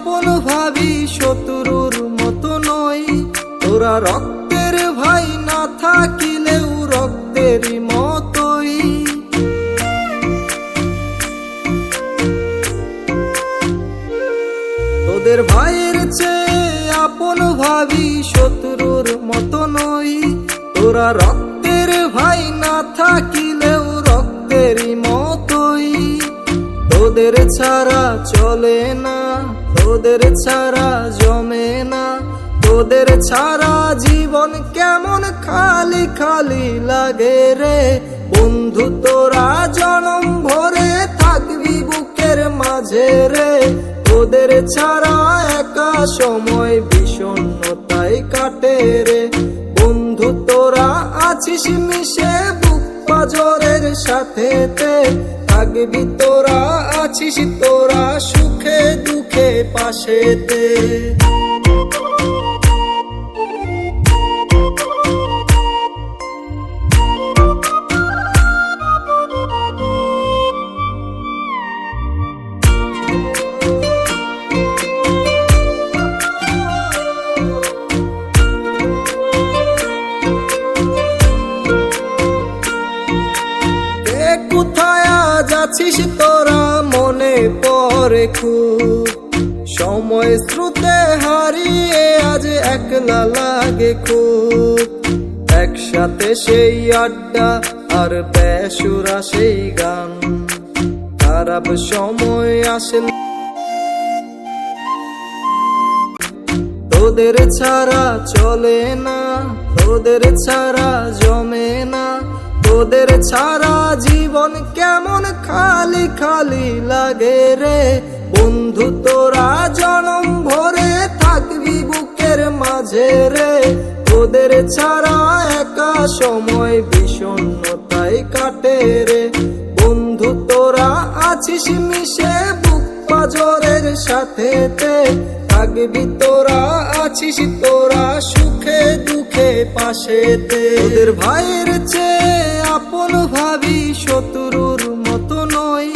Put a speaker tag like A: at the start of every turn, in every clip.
A: আপন ভাবি শত্রুর মতো নই। তোরা রক্তের ভাই না থাকিলেও রক্তেরই মতোই। তোদের ভাইয়ের চেয়ে আপন ভাবি শত্রুর মতো নই। তোরা রক্তের ভাই না থাকিলেও রক্তেরই মতোই। তোদের ছাড়া চলে না, তোদের ছাড়া জমে না, তোদের ছাড়া জীবন কেমন খালি খালি লাগে রে। বন্ধু তোরা জনম ভরে থাকবি বুকের মাঝে রে। তোদের ছাড়া একা সময় বিষণ্ণতায় কাটে রে। বন্ধু তোরা আছিস মিশে বুক পাজরের সাথেতে। থাকবি তোরা আছিস তোরা সুখে দুঃখে পাশেতে। কোথায় আজ আছিস তোরা মনে পড়ে খুব। সময় স্রোতে হারিয়ে আজ একলা লাগে খুব। একসাথে সেই আড্ডা আর বেসুরা সেই গান। খারাপ সময় আসলে তোদের ছাড়া চলে না, তোদের ছাড়া জমে না, তোদের ছাড়া জীবন কেমন খালি খালি লাগে রে। বন্ধু তোরা জনম ভরে থাকবি বুকের মাঝে রে। তোদের ছাড়া একা সময় বিষণ্ণতায় কাটে রে। বন্ধু তোরা আছিস মিশে বুক পাজরের সাথেতে। থাকবি তোরা আছিস তোরা সুখে দুঃখে পাশেতে। তোদের ভাইয়ের চেয়ে আপন ভাবি শত্রুর মতো নই।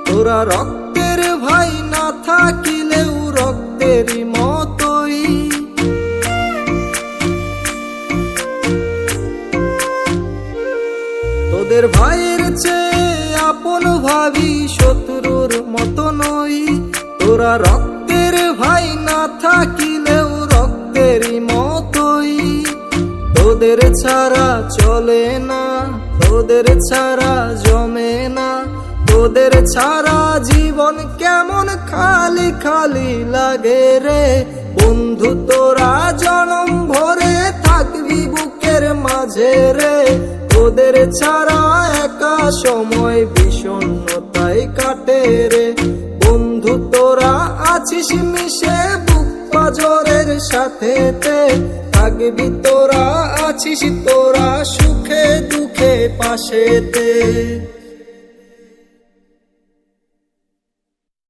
A: তোরা রক্তের ভাই না থাকিলেও রক্তেরই মতোই। তোদের ভাইয়ের চেয়ে আপন ভাবি শত্রুর মতো নই। তোরা রক্তের ভাই না থাকিলেও রক্তেরই মতোই। তোদের ছাড়া চলে না, তোদের ছাড়া জমে না, তোদের ছাড়া জীবন কেমন খালি খালি লাগে রে। বন্ধু তোরা জনম ভরে থাকবি বুকের মাঝে রে। তোদের ছাড়া একা সময় বিষণ্ণতায় কাটে রে। বন্ধু তোরা আছিস মিশে বুক পাজরের সাথেতে। থাকবি তোরা আছিস তোরা সুখে দুঃখে পাশেতে।